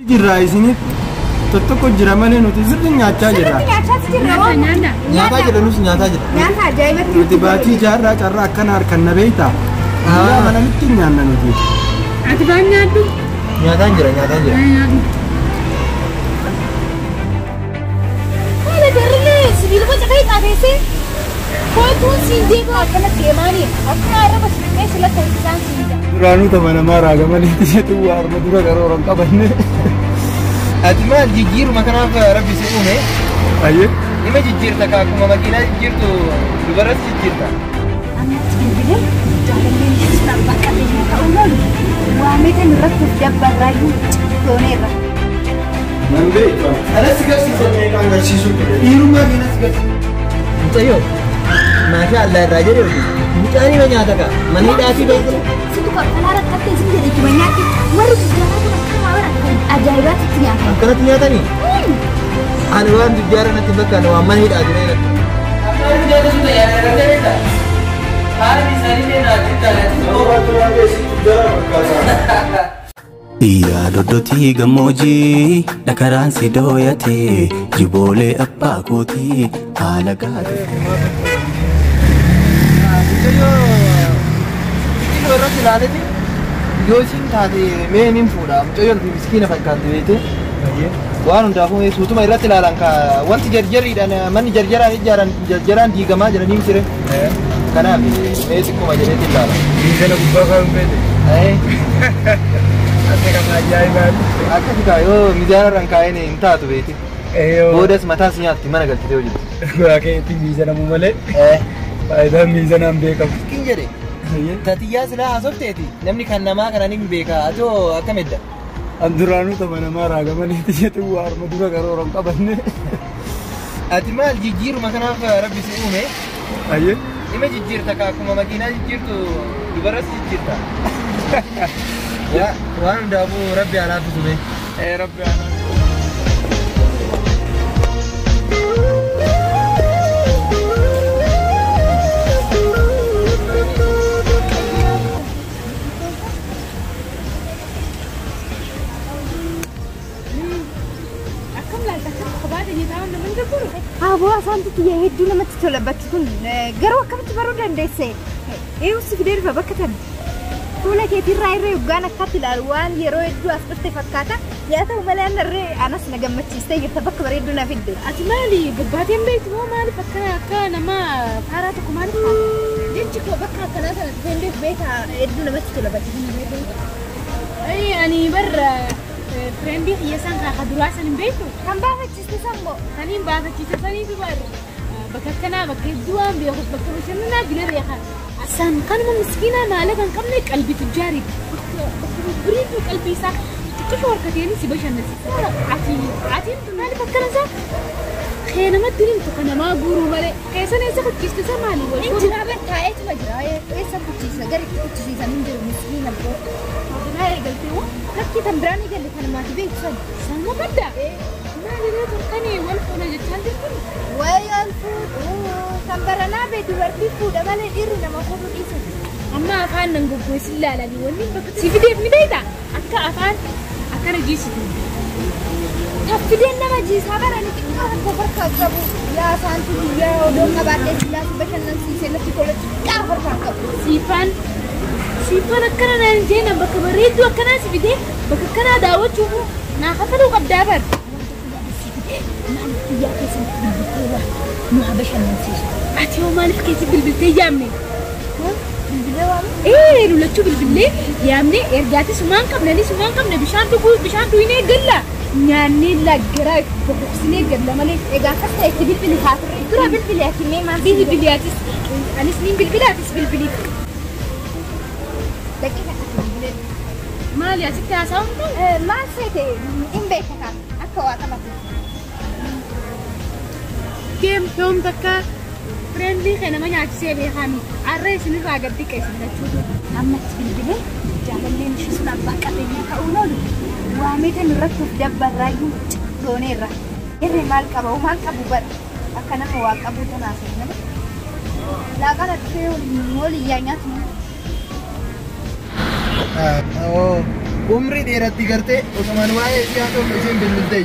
Jirra isinit tokko jira malee nuti sirriin nyaachaa jirra. Nyaataa jira nus nyaataa jira. Nyaata ajaa'ibatti. Nuti baatii jaarraa carraa akkana harkan na beektaa. Mana nutti nyaanna nuti. Ati baan nyaaddu? Nyaataan jira nyaataan jira. Haala darlee sibiila boca ta'e qabeessee kootuun siin deemaa akkana deemaanii akkuma arraba sibiillee sila ta'e isaan siin jira. Duraanuu tapha namaa raagamanii itti waa arma dura garooran qabanne. Ati maal jijjiiruma kanaaf rabbi si uume? Ayyee. Ima jijjiirta kaa akkuma makiinaa jijjiirtu dubaras jijjiirta. Ammatti bilbilee jaalallee sun abbaa qabeenya ta'uu malu waamee kan irratti of dabbarraayyuu tooneerra. Nan beektaa. Alas garsiisanii kan agarsiisu dhiirummaa keenyas garsiisu. Mucayyoo maashaa allaa irraa jedhe mucaanii ma nyaata kaa manni dhaatii beektu. Situ kakkalaa rakkattee isin jedhe itti nyaatti warri jijjiiramaa kun akkuma bara ajaa'ibaatti nyaata. Akkanatti nyaatanii? Ani waan dujjaara natti fakkaanne waan mana hidhaa jira jedhatu. Amma dujjaara sun tajaajila irratti beektaa? Haati isaanii naatti tajaajila. Yaa doddotii gammoojii dhakaraan si dooyatee jiboolee abbaa kootii haala gaadhe. Mucayyoo irratti ilaaleti yoo isin taate mee nin fuudha mucayyoon fi miskiina fakkaatti beekte waan hundaafuu suutuma irratti ilaalan ka wanti jarjariidhaan manni jarjaraan ijaaran jarjaraan diigamaa jiranii misire kanaaf mee xiqquma jedheeti ilaala. Diigana gubbaa kan feete. Akka kan ajaa'ibaan. Akkasi kaa yoo mijaararraan kaa'een hin taatu beekte. Boodas mataa si nyaatti mana galchitee hojjetu. Gogaa keetti miizanamu malee. Faayidaan miizanaan beekamu. Kin jedhe tatiyyaa silaa haasofteeti namni kan namaa kana ni beekaa atoo akkam edda. An duraanuu tapha namaa raagamanii itti waa arma dura garooran qabanne. Ati maal jijjiiruma kanaaf rabbi si uume? Ayyee. Ima jijjiirta kaa akkuma makiinaa jijjiirtu dubaras jijjiirta. Waan hundaafuu rabbi haa laaffisu mee. Rabbi haa laaffisu. Aboo asaantu xiyyaa hedduu namatti tola bakki kun garuu akkamitti baruu dandeesse? Eewusi fidee dhufa bakka tana. Fuula keetirraa irree yoggaan akkatti ilaalu waan yeroo hedduu as dhufte fakkaata. Yaa ta'u malee anarree anas na gammachiistee jirta bakka bareedduu na fidde. Ati maali gabbaateen beektu moo maaliif akkana akka nama faaraa tokko maaliif taate? Jechi koo bakka akkanaa sana dhufeendeef beeka hedduu namatti tola bakki kun beeku. Ani barra friendii xiyyeessaan kaa duraa san hin beektu. Kan baafachiiste sammoo. Kaniin baafachiiste saniitu barra bakka akkanaa bakka hedduu waan beeku bakka bashannanaa bilaree kaan. San kanuma miskiinaa maala kan qabne qalbii tujjaarii biriitu qalbii isaa xiqqoo harkateen si bashannansiisa. Atiin maaliif akkana isaa? Kee namatti himtu kan namaa guuruu malee keessan eessa kuchiste isa maali? Injira taa'eetuma jira eessa kuchisiisa garitti kuchisiisan hin jiru miskiina boo. Naa eegaltee moo lakkii tan biraan eegalle kan namaati beektu sana. Sama badda. Maalirraa turkanii wal fuuna jechaan jirtu? Wayaan fuudhu kan baranaa bee dubartii fuudha malee dhiirri nama fuudhu dhiisu. Amma afaan nan goggoisi ilaalanii wanni bakka si fideef ni beektaa? Akka afaan akkana jiisitu. Taffideen nama jiisaa barani xiqqaa tokko farkaa qabu yaa saantu yaa odoon qabaadhee sillaasi bashannansiisee lafti tola xiqqaa farkaa qabu. Siifaan akkana naan jeena bakka bareedduu akkanaa si fidee bakka akkanaa daawwachuuf naaf hafaluu qabdaa bar. Maaliif biyyaa keessatti bilbiltee bara nu haa bashannansiisu. Ati hoo maaliif keessi bilbiltee yaamne? Bilbilee waamne? Lulachuu bilbilee yaamne ergaatis sumaan qabne bishaan dhuginee galla. Nyaannee laggaraa boqoqsinee galla malee. Egaa akkas ta'e itti bilbili haa turre. Dura bilbili akimee maal? Bilbiliyaatis anis niin bilbilaatis bilbiliif. Daqiiqa akka bilbilee. Maali asitti haasa'uun? Maal seete hin beekataa akka waa qabatu. Keem yoom takka friendii kee nama nyaachisee beekami arra isinirraa gad dhiqeessin jechuudha. Ammatti bilbilee jaalalleen ishee sun abbaa qabeenya ta'uu malu waamee kan irratti of dabbarraayyuu tooneerra. Irree maal qabu bara akka nama waa qabu tanaaf nama. Laaqana dhufee wal iyyaa nyaatu. umrii dheeratti gartee osumaan waa'ee ishee ta'u isheen bilbiltee.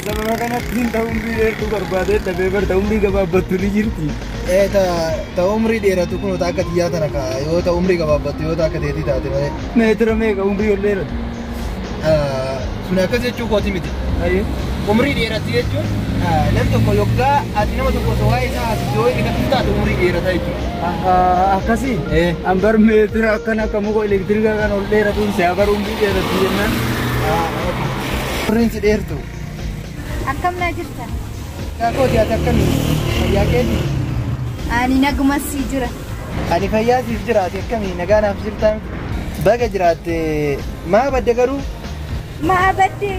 Sababa kanatti hin ta'u umrii dheertuu barbaadee dhabee barta umrii gabaabbattu ni jirti. Ta umrii dheeratu kun akka xiyyaa tana ka yoo ta umrii gabaabbattu yoo ta akka teetii taate malee. Meetira meeqa umrii ol dheeratu? Sun akkas jechuu kooti miti. Umrii dheeratti jechuun namni tokko yoggaa ati nama tokko osoo waa'ee isaa haasofte yoo dhiqatu taate umrii dheerata jechuudha. Akkasii? Ambar meetira akkana akka muka elektirikaa kan ol dheeratuun si abar umrii dheeratu jennaan. Umriin si dheertu. Akkam naa jirta? Kooti ati akkamii? Fayyaa keeti? Ani nagumas si jira. Ani fayyaa siif jira ati akkamii nagaa naaf jirtaa? Baga jiraatte maa badde garuu? Maa badde?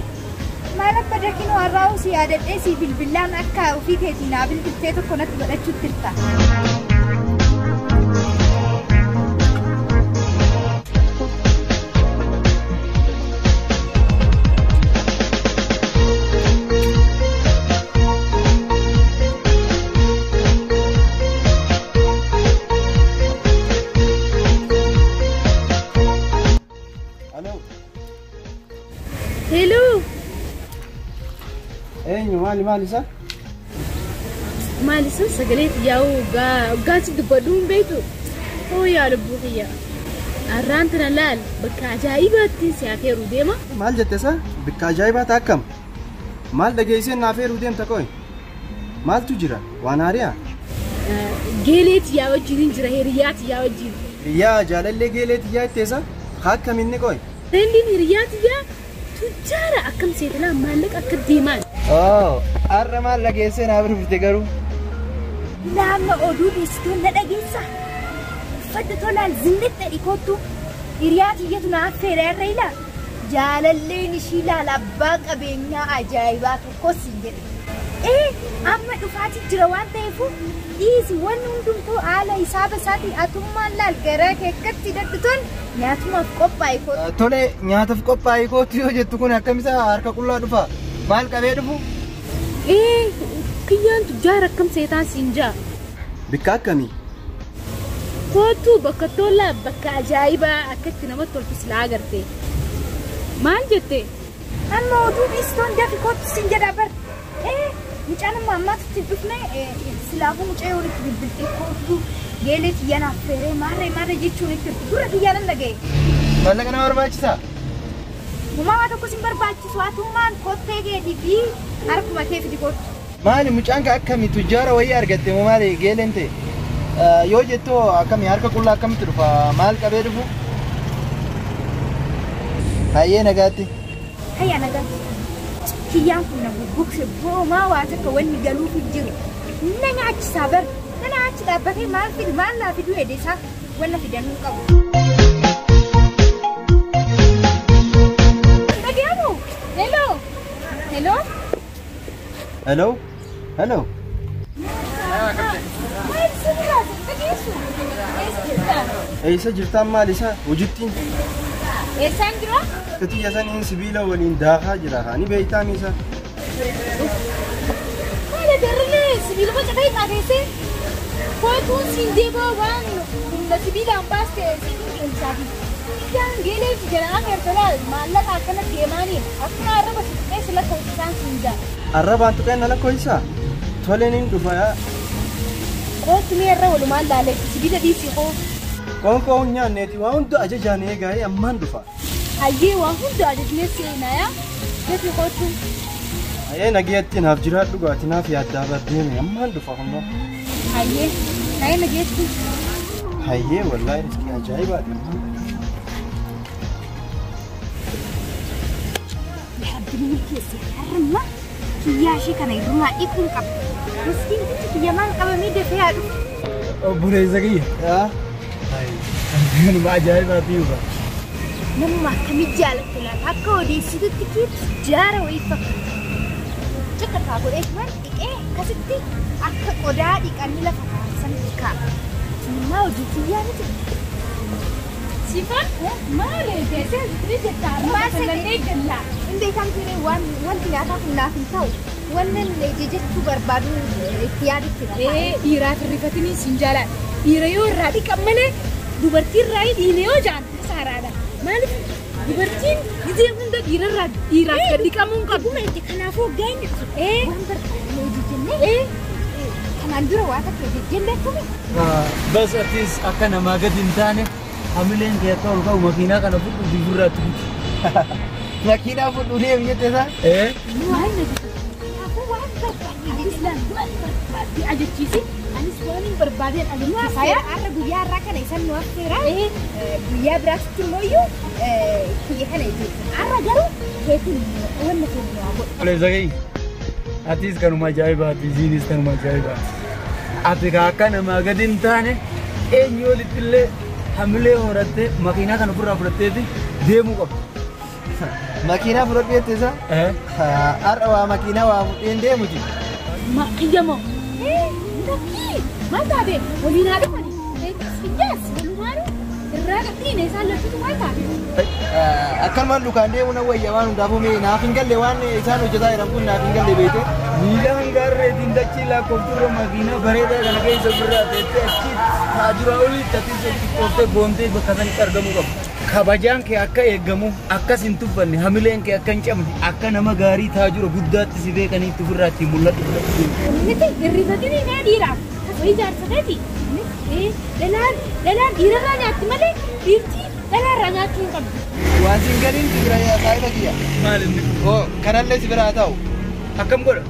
Maal badde kinoo har'aa si yaadadhee si bilbilaan akka ofii keetii naa bilbiltee tokko natti godhachuutti jirta. Hello. Maali isa? Maali sun sagalee yaa'u gaasi dubbadhuun beektu. Oo yaa lubbuu kiyya. Arraan tana laal bakka ajaa'ibaatti si afeeruu deema. Maal jette isa? Bakka ajaa'ibaatti akkam? Maal dhageesseen na afeeruu deemta qoy? Maaltu jira? Waan haariyaa? Geeleeti yaa wajjin jira hiriyaati yaa wajjin. Hiriyaa jaalallee geeleeti yaa itteessa? Akkamiin qoy? Rendiin hiriyaati yaa tujjaara akkam seetanaa maallaqa akka deemaan. Har'a maal dhageessee naa birfite garuu? Naamma oduu dhiistuun na dhageessa. Uffata tolaan zinnitti dhikootu hiriyaati iyyatu na affeera irra ilaa. Jaalalleen ishii laala abbaa qabeenyaa ajaa'ibaa tokkos hin jedhe. Amma dhufaati jira waan ta'eef dhiisi wanni hundumtuu haala hisaaba isaatii atummaan laal gara keekkatti daddutoon nyaatumaaf qophaa'e kootu. Tole nyaataaf qophaa'e kootu yoo jettu kun akkamisaa harka qullaa dhufa? Maal qabee dhufu? Kiyyaan tujjaara akkam seetaan siin jaa. Bakka akkamii? Kootu bakka tola bakka ajaa'ibaa akkatti namatti toltu silaa agartee. Maal jettee? Amma oduu dhiistuun dafi kootu siin jedha bar. Mucaan amma ammaatti dhufne silaafuu mucaa yoo itti bilbiltee kootu geelee xiyyaa naaf feeree maarree jechuun itti dura xiyyaa nan dhaga'e. Maallaqa nama barbaachisaa? Uumamaa tokkos hin barbaachisu hatummaan kottee keetii fi harkuma kee fidi kootu. Maali mucaan ka akkamii tujjaara wayii argatte moo maali geeleen ta'e? Yoo jettoo akkamii harka qullaa akkamitti dhufa? Maal qabee dhufu? Hayyee nagaatti. Hayyaa nagaatti. Kiyyaan kun na gugguugse boomaa waa takka wanni galuuf hin jiru. Na nyaachisaa bar. Na nyaachi dhaabbatee maal naa fiduu edesaa wanna fidanuu qabu. Dhaga'amu? Hello. Eessa jirtaan maal isa? Hojittiin? Eessaan jira? Katiyya saniin sibiila waliin daakaa jira. Ani beektaan isa. Maal agarree sibiila boca ta'e xaateessee? Kootuun siin deeboo waan humna sibiilaan baaste siin qeensaati. Kiyyaan geelee fi jalaan ertolaal maallaqa akkana deemaanii akkuma arraba sibiilee sila koosisaan siin jaa. Arrabaan tuqeen ala koyisaa? Toleen hin dhufa yaa. Kootu mee irra walumaan laalee sibiila dhiisii koo. Qoonqoo hin nyaanneeti waa hunda ajajaan eegaa'ee ammaan dhufa. Hayyee waa hunda ajajnee seenaa yaa. Jefi kootu. Hayyee nageetti naaf jiraadhu gaati naaf yaaddaa baddeeme ammaan dhufa hundoo. Hayyee nageetti. Hayyee wallaahi riskii ajaa'ibaadha. Yaabbiin keessa harma kiyyaa ishee kana irrumaa dhiquun qaba. Riskiin kiyya maal qabamee dafee haadhu. Obboleessa kiyya. Kanuma ajaa'ibaa fi huba. Namuma akkamii jaalatte laata akka odeessitutti kiitu jaara wayii fakkaata. Cikkataa godheetumaan dhiqee akkasitti akka qodaa dhiqanii lafa taasisanitti kaa'a. Sinimmaa hojii kiyyaa miti. Sifaan maali jettee jettaa maal sagalee gallaa. Inni beekan ture wanti nyaataa kun naaf hin ta'u. Wannan jechuu barbaadu itti yaaditti lafa. Dhiiraaf hirrifatanii siin jaaladha. Dhiira yoo irraa dhiqan malee dubartii irraa dhiine yoo jaan saaraadha. Maaliif dubartiin gizee hunda dhiiraaf gadi qabuun qabu. Kanaafuu gaa'inni waan barbaadne hojii jennee kanaan dura waa takka jennee akkami? Bas atis akka namaa gadi hin taane hamileen kee akka ol ka'u makiinaa kana fudhu bifurraatti fudhu. Makiinaa fudhu deemu jettee isaa? Kanaafuu waan barbaadne Barbaadde ajachiisi. Anis waan hin barbaadeen ajachiisa. har'a guyyaa har'aa kana isan nu affeera. Guyyaa biraatti immoo iyyuu kiyya kana jechuudha. Har'a garuu keetiin wanna keenya waa godha. Oleh Zaki, atis kanuma ajaa'ibaati, isiinis kanuma ajaa'ibaati. Ati akka namaa gadi hin taane eenyu olitti illee hamilee horattee makiinaa kana ofirraa fudhatteeti deemuu qabdu. Makiinaa fudhadhu jettee isaa? Har'a waa makiinaa waa fudheen deemuti. Qiyyamoo. Nakki maal taate waliin haa dhufani. Yes walumaanu irraa gadhiine isaan laftitu maal taate. Akkanumaan lukaan deemu na wayya waan hundaafuu mee naaf hin galle waan isaan hojjetaa jiran kun naaf hin galle beekte. Miila hangaarreetiin dachii lakkoofturra makiinaa bareedaa kana keessa ofirraa teessee achi taajuraa olii tatiin xixiqqooftee boontee bakka sanatti argamuu qabu. Kabajaan kee akka eegamu akkas hin tuffanne hamileen kee akka hin cabne akka nama gaarii taajura guddaatti si beekaniitti ofirraa ittiin mul'atu. Miti hirrifatanii naa dhiiraaf wayii jaarsateeti. Dhalaan dhiirarraa nyaatti malee dhiirtii dhalaarraa nyaachuu hin qabdu. Waan sin gadiin si bira saayiba kiyya. Maal inni? Kanallee si bira haa ta'u. Akkam godha?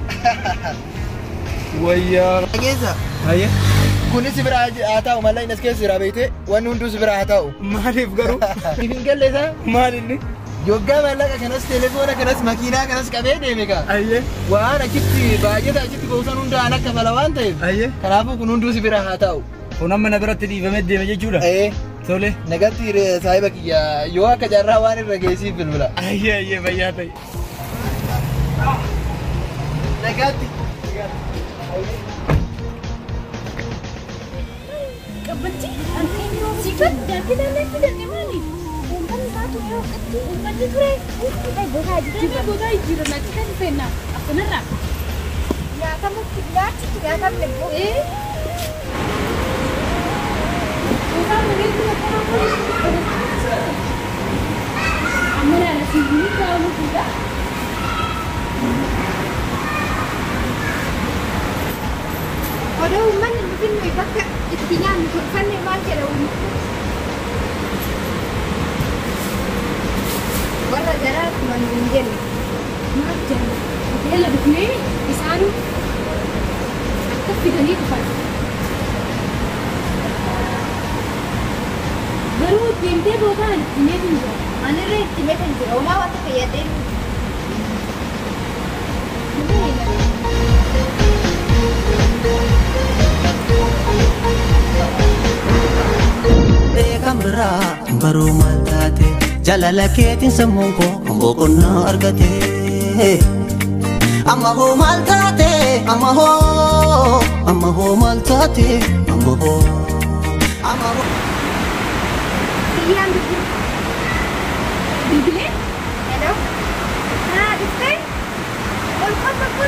Wayyaa. Dhageessa. Hayyee. Kunis si bira haa ta'u malee innis keessa jira beekte wanni hunduu si bira haa ta'u. Maaliif garuu? Hin galle isaa? Maal inni? Yoggaa maallaqa kanas telefoona kanas makiinaa kanas qabee deeme kaa. Hayyee. Waan achitti baay'ata achitti boosan hundaan akka fala waan ta'eef. Hayyee. Kanaafuu kun hunduu si bira haa ta'u. Kun amma na biratti dhiifamee deeme jechuudha? Tole. Nagatti saayiba kiyya yoo akka jaarraa waan irra geessiif bilbila. Hayyee fayyaa ta'e. Nagatti. Qabbanti siifat daandii daandii fidannee maali? Uummanni baatu yoo qatti uummanni ture gogaa jijjiirra natti kan fenna akkanarraa. Nyaatamutti nyaatamne Amma yaala siifni kaa'amu fuudha. odoo uummanni nuti nuyi bakka itti nyaannu tolfanne maal jedhamu warra jaraa kuman hin jenne Maal jenna? Hoteela dhufnee isaan akka fidanii dhufan. Garuu deemtee bootaan itti meetiin jira. anirra itti meetan jira homaa wanta fayyadee Beekan biraa baruu maal taate jaalala keetiin sammuun koo boqonnaa argate. Amma hoo maal taate amma hoo maal taate amma hoo. Iyyaan Bilbilee? hello dhuftee ol kottu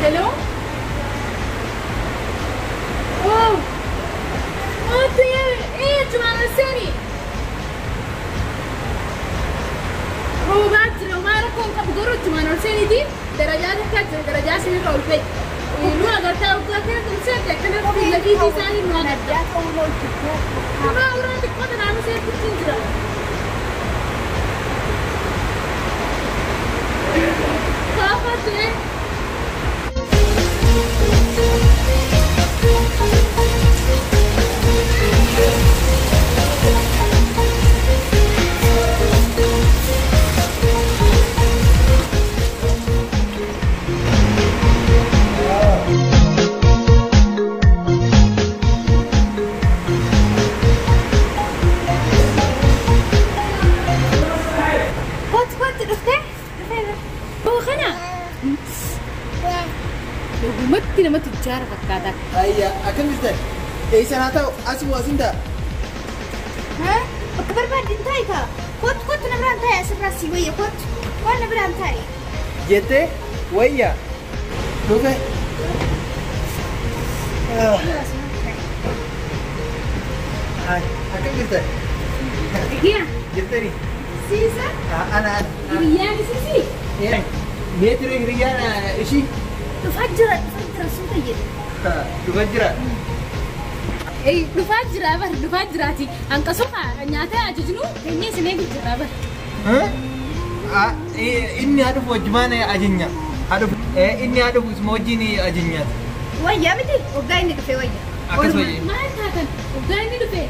Hello? Oh! Oh, cuma sini. Robat, Romano con Capugoro, cuma sini di derajat dekat, derajat sini kau lupa. Lu agar tahu tu akhirnya konsep ya, kerana kau lagi di sana lu agar tahu. Cuma orang di kota nama saya kucing juga. nama tujjar fakkaata. Ayya, akkam jirtan? Eessan haa ta'u asii waasiin ta'a. Akka barbaadin taa'e ta'a. Kottu na biraan taa'e asirraa si wayya kottu. Waan na biraan taa'e. Jettee wayya. Dhufe. Akkam jirtan? Iya. Jirtanii? Siisa? Ana. Hiriyyaan isisi? Meetira hiriyyaan ishii? Dhufaa jira suuta jedhe. Dhufaa jira? Dhufaa jiraati. Hanqasuufa nyaata ajajnu keenyee isin eegu jira bar. Inni haa dhufu wajjumaan ajajna. Inni haa dhufu isuma wajjin ajajnaati. Wayyaa miti waggaa inni dhufe wayya. Akkas wayya. Maal taatan waggaa inni dhufe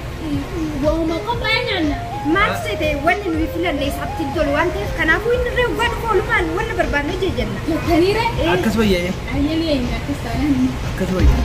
waa'uma qophaa'ee nyaanna. Maal seete wanni nuyi filanne isaatti tolu waan ta'eef kanaafuu inni irree waggaa dhufu oolumaan wanna barbaanne jejenna. Taniire? Akkas wayya. Ayyalee eenyu akkas taa'an. Akkas wayya.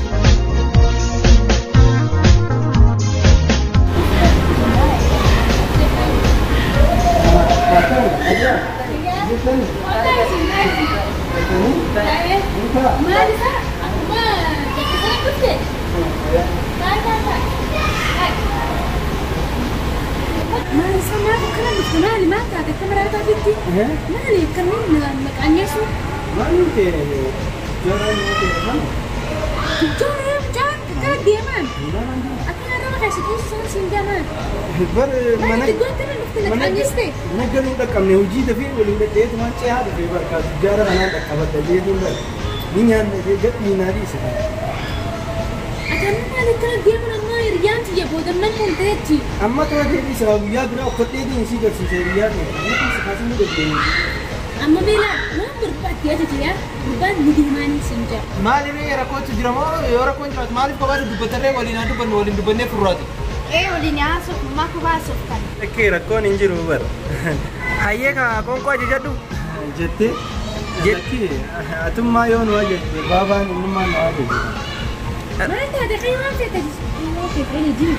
Naggaluu dhaqqabne hojii dafee waliin dhadheetu waan ce'aa dhufee barkaatu jaara kanaan dhaqqabadha jeetuun dha ni nyaanna jee gadhii naa dhiisa. Atamni maal akkana deemuun ammoo hiriyyaan tiyya boodannan kun ta'etti. Amma kana deebisa guyyaa biraa uffadhee deemsii garsiisa hiriyaa ta'e inni kaasii ni deddeebiin. Amma beelaa waan barbaadde ajajiyaa gubbaan ni deemaanii sin jira. Maaliif rakkootu jira moo yoo rakkoon jiraatu maaliif kophaatti dubbatarree waliin haa dubbannu waliin dubbannee furraati? Waliin haasuf maka baasuuf kan. Akkee rakkoon hin jiru bara. Hayyee ka qoonqoo ajajadhu. Jettee jettee atummaa yoo nu ajajje baabaan innummaa nu ajajje. Maal taate kan waan feete jiru.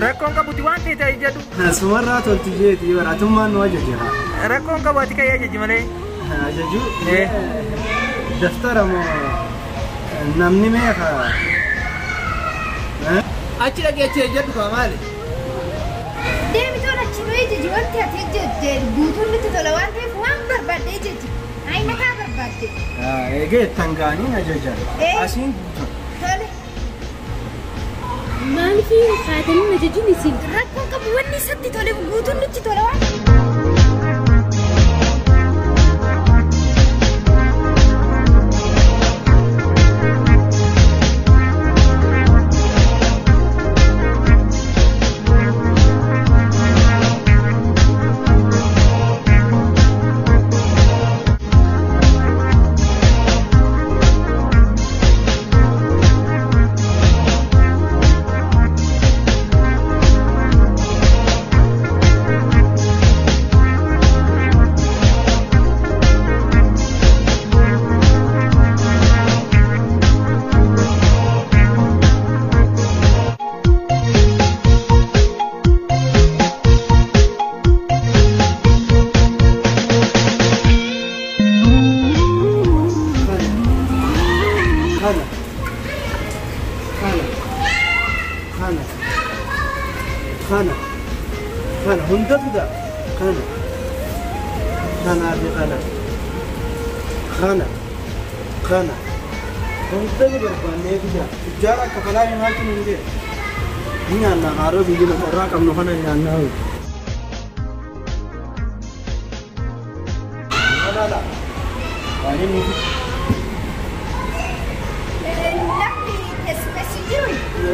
Rakkoon qabuti waan ta'e ajajadhu. Sumarraa tolti jeeti yoo atummaan nu ajajje. Rakkoon qabuti kan ajajji malee. Ajaju daftara moo namni meeqa? Achi dhaqee achi ajajadhu kaa maali? Deemi tola achi nuyi jeji wanti ati jeje guutuun nutti tola waan ta'eef waan barbaadde jeji. Ayna kaa barbaadde. Eegee tangaaniin ajajan. Asiin guutuun. Tole. Maaliif kaatanii ajajuun isin? Rakkoon qabu wanni isatti tole guutuun nutti tola waan. Kana hunda fida kana hunda ni barbaannee fida tujjaara akka falaa hin haaltu hin jee ni nyaannaa haaroo biyyi lafarraa qabnu kana nyaannaa Malala waan inni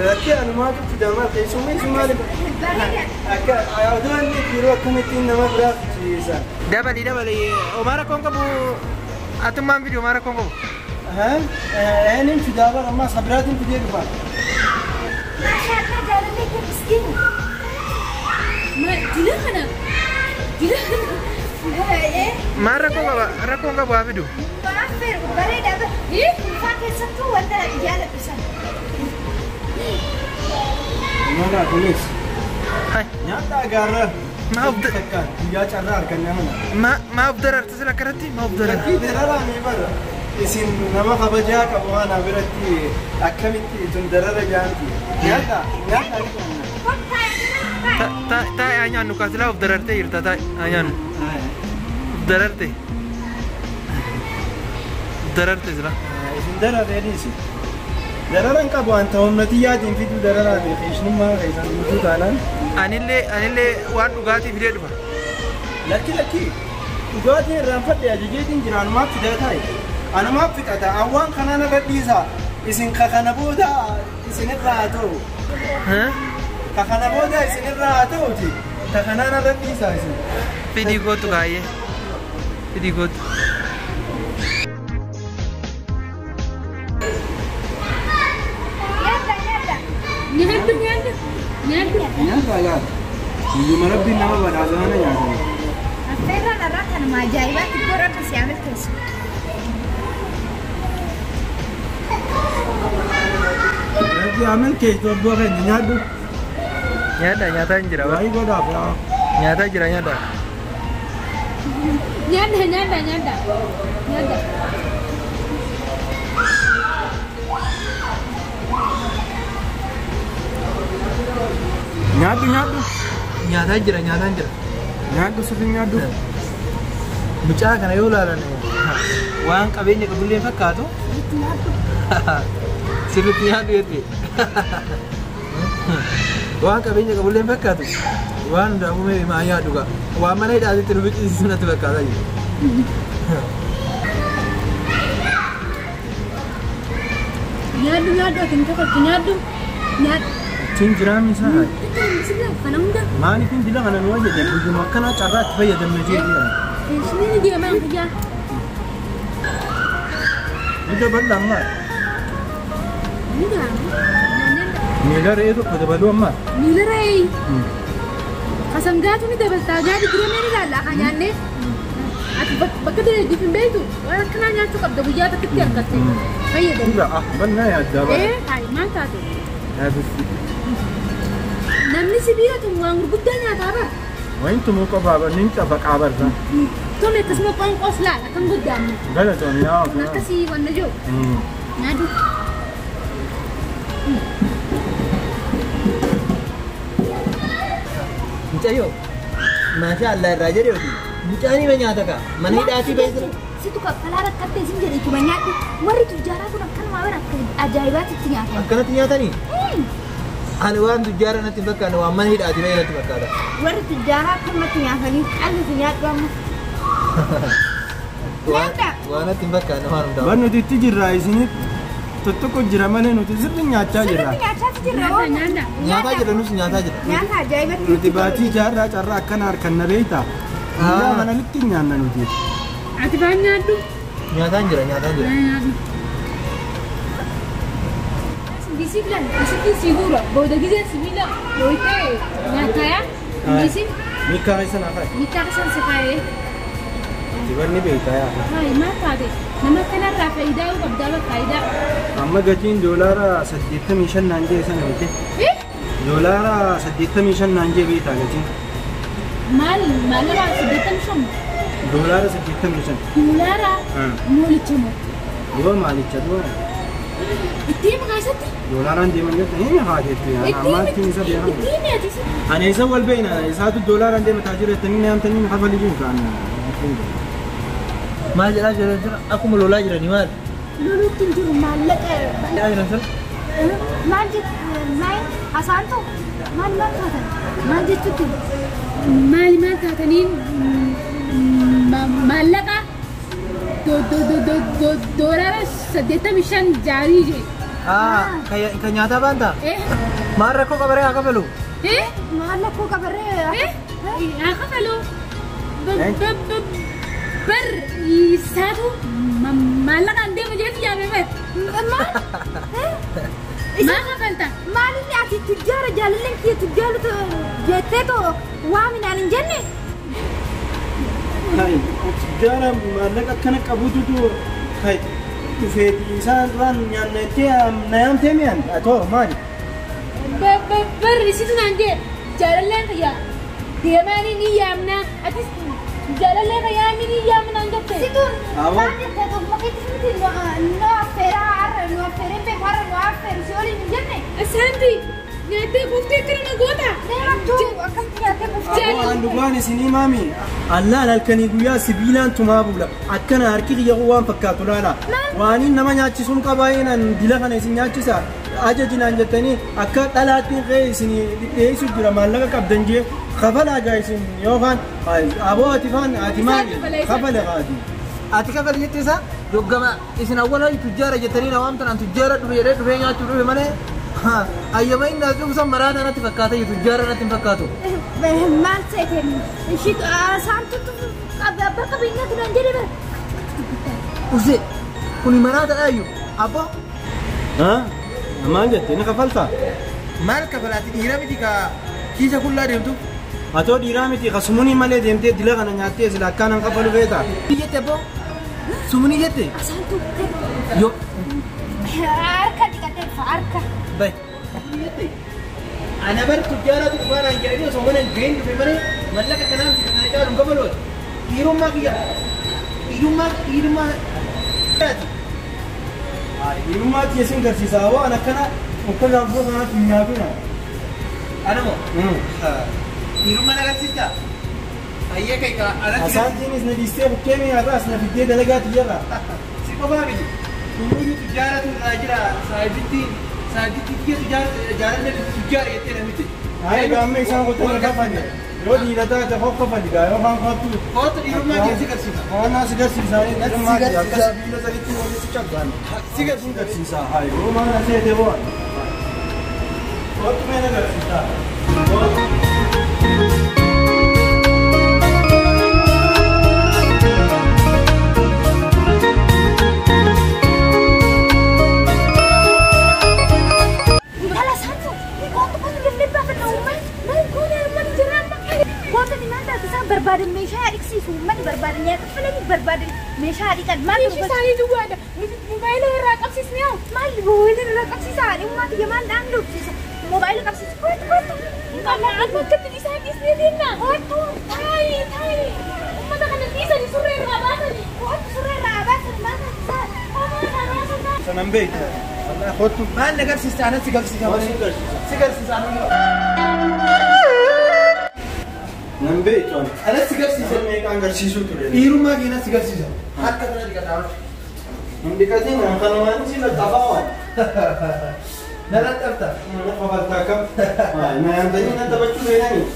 Rakkee anumaatu fidamaa teessumni sun maali? Akka adoonni yeroo akkamittiin nama biraa fisiisa. Dabali Omar rakkoon qabu Atummaan video mara kongo. Eenyuun fidaawwan ammaa sabiraatiin fidee dhufaa. Maashaallah jaalallee kee miskiina. Dila kana. Dila kana. Mara kongo bu'aa fidu. Maaf feeru bareedaa bara. Ulfaa keessattuu wanta jaaladhisan. Mana kunis. Hai. Nyaata agarra. Maaf takkaan guyyaa carraa argannaa mana. maaf dararte sila kanatti maaf dararte. Lakkii dararaanii bara. Isin nama kabajaa qabu waan biratti akkamitti tun darara jaanti. Nyaata Taa'e anyaan nu kaasila of dararte jirta taa'e anyaan dararte sila. Isin dararee dhiisi. Dararan qabu wanta humnati yaatiin fidu dararaa fi qeeshnummaa keessan guutuu taanaan. Anillee waan dhugaatii fidee dhufa. Lakki dhugaatiin irraanfadhe ajajeetiin jira anumaaf fidaa taa'e. Anumaaf fixata awwaan kanaan irra dhiisa. Isin kana booda isinirraa haa ta'u. Kana booda isinirraa haa ta'uti. Kanaan irra dhiisa isin. Fidii gootu kaayyee. Fidii gootu. Nyaata yaada. Iyyuma rabbiin nama badhaasana nyaatama. Affeerraan irraa kanuma ajaa'ibaatti goora akka si amalteessu. Rabbi amal keessu abbaa keenya nyaadhu. Nyaataa hin jira. Waa'ee godhaaf yaa. Nyaataa jira nyaata. Nyanda. Nyaadhu. Nyaataa jira. Nyaadhu sirrii nyaadhu. Mucaa kana yoo ilaalan waan qabeenya qabullee fakkaatu. Sirriitti nyaadhu jettee. Waan qabeenya qabullee fakkaatu. Waan hundaafuu mee maa nyaadhu gaa. Waan mana hidhaatitti nu biqilchiisu natti fakkaata jiru. Nyaaddu atin tokko nyaaddu. Cin jiraan isaa. Kana hunda. Maaliif hin dila kana nu wajjin buyyuma akkanaa carraa itti fayyadamne jechuudha. Isni deemaa guyyaa. Iddoo bal'aa ammaa. Nida. Miila re'ee tokko dabaluu ammaa. Miila re'ee. Kasangaatu ni dabaltaa gaadi duramee ni ilaalla haa nyaannee. Ati bakka deejiif hin beektu waan akkanaa nyaachuu qabda guyyaa tokkotti argatte. Fayyadamu. Dura bal'aa yaaddaa bara. Hayi maal taate? Yaadutti. Namni sibiila tun waan gurguddaa nyaataa bara. Wayin tumuu qofaa bara nin cafa qaabarra. Tole akkasuma qoonqoos laala kan guddaamu. Galatoon yaa Kun akkasii wanna jiru. Nyaadhu. Mucayyoo. Maashaa Allah irraa jedhee hojii. Mucaanii ma nyaata kaa? Mana hidhaatii beeksisa. Situ kaffalaa rakkattee isin jedhe ittuma nyaadhu. Warri tujjaaraa kun akkanuma bara akka ajaa'ibaatti nyaatan. Akkanatti nyaatanii? Ani waan tujjaara natti hin fakkaanne waan mana hidhaatii bahee natti fakkaata. Warri tujjaaraa akkanumatti nyaatanii qal'isi nyaadhu amma. Waan natti hin fakkaanne waan hundaa. Bar nuti itti jirra isinit tokko jira malee nuti sirri nyaachaa jirra. Sirriitti nyaachaa jirra. Nyaataa jira nus nyaataa jira. Nyaata ajaa'ibatti. Nuti baatii jaarraa carraa akkana harkanna beekta. Guyyaa mana litti nyaanna nuti. Ati baan nyaadhu. Nyaataan jira. Disipliin disipliin sigura booda gisee sibiila dhoyitee nyaataya. Disiin. Miikaa isa naafaa. Miidhaa san si faayee. Dibanni beektaa yaa. Hayi maal taate nama kanarraa faayidaa yoo qabdaa bara faayidaa. Amma gatiin doolaara 85 naan jee sana miti. Doolaara 85 naan jee beektaa gatiin. Maalirraa 85? Doolaara 85. Doolaara moolicha moo? Yoo maalicha dura. Ittiin makaasatti? Doolaaraan deeman jirta hin haateetti ammaatti isa deeman. Ittiin ati? Ani isa wal beekna isaatu doolaaraan deemataa jiru jettanii ni amtanii hafali jiru kaan. Maal jedhaa jira akkuma lolaa jiranii maal? Loluutti hin jiru maallaqa. Jedhaa jiran sir? Maal hasaan ta'u maal taatan maal jechuutti? Maal taataniin maallaqa doolaara 85 jaarii jee. Kan nyaataa baanta? Maal rakkoo qabaree haa kafalu? Maal rakkoo qabaree haa kafalu? Bar isaatu maallaqa an deema jeetu yaame bar maa kafalta maalinni ati tujjaara jaalalleen kiyya tujjaalota jetteeto waaminaan hin jenne Hai, tujjaara maallaqa akkana qabuutu hai dhufeeti isaan duraan nyaannettee nayaamtee mi'an atoo maali? barri situ naan jee jaalalleen kiyya deemaanii ni yaamna atis jaalallee kiyyaami ni yaamnaan jette situn Awa. maan jetteeto makiitti miti no affeeraa har'a no affeereen beeku har'a no affeeru si waliin hin jenne asaanti nyaattee buuftee akkana na goota deemattu akkamitti nyaattee buufte Aboo an dhugaan isinii maami. Allaan halkanii guyyaa sibiilaan tumaa bula. Akkana harki kiyya waan fakkaatu laala. Waaniin nama nyaachisuun qabaayinan dila kana isin nyaachisa. Ajajinaan jettanii akka dhalaatti qe'ee isin dhiyeessu jira maallaqa qabdan jee kafalaa gaa isin yookaan aboo ati faan ati maali kafale qaati. Ati kafal jette isa yoggama isin awwala tujjaara jettanii na waamtan an tujjaara dhufe jedhee dhufee nyaachuu dhufe malee ayyama inni cubsan maraada natti fakkaata tujjaara natti hin fakkaatu. maal seeteen ishii saamtutu abba qabeenyaatu naan jedhe bara Use kuni maraada dhaayyuu abboo Maal jettee ni kafaltaa? maal kafalaati dhiira miti ka kiisa kullaa deemtu. Atoo dhiiraa miti kasumuunii malee deemtee dila kana nyaattee sila akkanaan kafalu beektaa? Jette abboo sumunii jette asaantu yoo harka dhiqatee harka bay. Ana bar tujjaara dhufaan an jedhanii osoo mana ga'een dhufe malee mallaqa kanaan kana caaluun kafalooti. Dhiirummaa kiyya dhiirummaa Hirummaatti isin garsiisa waan akkana akka laaffoo kanaatti hin nyaatuna. anamoo dhiirummaa agarsiista. Ayyee keeka alatti Asaantiinis na dhiistee bukkee mi'aarraas na fiddee dalagaatti jirra. si qofaa miti. Kunuyyuu tujjaaratu irraa jira saayiditti kiyya jaalallee tujjaara jettee namitti. Hayi gaamme isaan qottanii kafani. Yoo dhiira taate hoo kafani gaa yookaan kottu. Kootu dhiirummaa kiyya si garsiisa. Waan si garsiisa dhiirummaa kiyya akka sibiila sadiitti walitti cabban. Si garsiisa hayi uumaan asee deebi'an. Kottu mee na garsiisa. barbaadan meeshaa dhiqsiisu uummanni barbaadan nyaata filanii barbaadan meeshaa dhiqan maal meeshii isaanii duwwaadha mobaayila irraa qabsiisni yaa maal mobaayila irraa qabsiisa dhimmaa kiyya maal dhaan dhoofsiisa mobaayila qabsiisa kootu amma akkatti isaan dhiisnee deemna kootu taayi ummata kana dhiisanii surree irraa baasanii kootu surree irraa baasanii maal Sanan beektu. Kottu. Maal agarsiista anatti garsiisa malee. Si garsiisa anuma. Nan beektu. Anatti garsiisa. Meeqaan garsiisuu ture. Dhiirummaa kee natti garsiisa. Harka kana dhiqataa. Hin dhiqatiin kanumaan si laxafaa waan. Nalatti dhabta. Mana kafaltaa kam. Na yaantanii na taphachuu beekanii.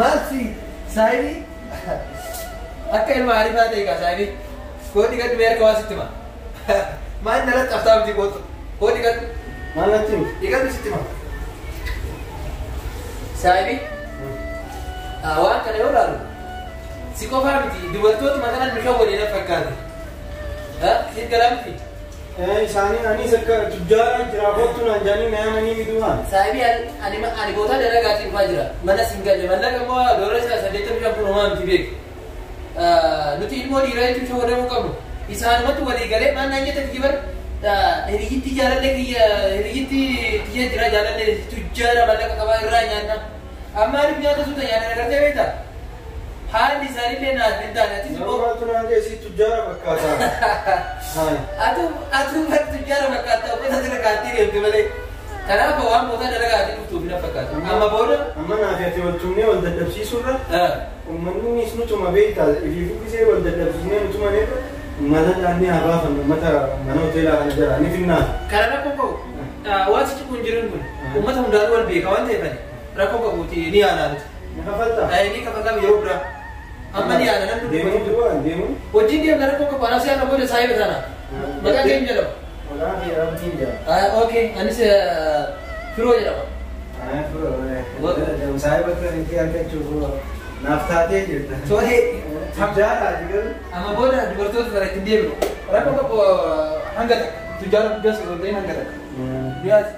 Maal si saayibii akka ilma harifaa ta'e kaa saayibii koo dhiqadhu mee harka waa sitti hima. Maal nalatti dhabtaa miti kootu koo dhiqadhu Maal natti himi? dhiqadhu sitti hima. Saayibii waan kana yoo ilaalu si qofaa miti dubartoota maqaan bishaan waliin fakkaate. Si galaa miti. Isaanii anis akka tujjaaraan jira kottu naan jaanii meeyamanii miduudhaan. Saayibii ani bootaa dalagaatiin dhufaa jira. Mana siin galle mallaqa immoo doora isaa 85 kun homaa miti beeku. Nuti ilmoo dhiiraa jechuun shawarramuu qabnu. Isaanumatti walii galee maal naan jette jibar hiriyyitti jaalallee hiriyyitti xiyya jira jaalallee tujjaara mallaqa qabaa irraa nyaanna. Amma aliif nyaata suuta nyaanna agartee beektaa? Haalli isaaniillee naaf hin taane atis immoo. Maaltu naan geessi tujjaara fakkaataa? Atu tujjaara fakkaataa uffata jira kaattii deemte malee. Kanaaf waan bootaa dalagaatiin dhuftuuf na fakkaata. Amma booda. Amma naaf ati wal tumnee wal dadhabsiisuurra uummannis nutuma beektaa ifii fukkisee wal dadhabsiisnee nutuma neetu uummata dhaannee haa baafannu uummata mana hoteelaa kana jira ni finnaa. Kana rakkoo qabu. Waan sichi kun jiran kun uummata hundaanuu wal beeka waan ta'eef rakkoo qabuuti ni yaalaatu. Ni kafaltaa? Ni kafaltaa yeroo biraa. Amma ni yaala namni Deemuu duwwaan deemuu? wajjin deemna rakkoo qabu anaaf siyaasa booda saayiba sana. Maqaan keenya jedhama. Maqaan kee abdiin jedhama. Okay anis firoo jedhama. Saayiba kan itti argachuuf naaf taatee jirta. Tole Tujjaaraa jiru. amma booda dubartoota bira ittiin deemnu. Rakkoo qabu hanga takka. Tujjaara guddaa sosootee hanga takka. Dhiyaate.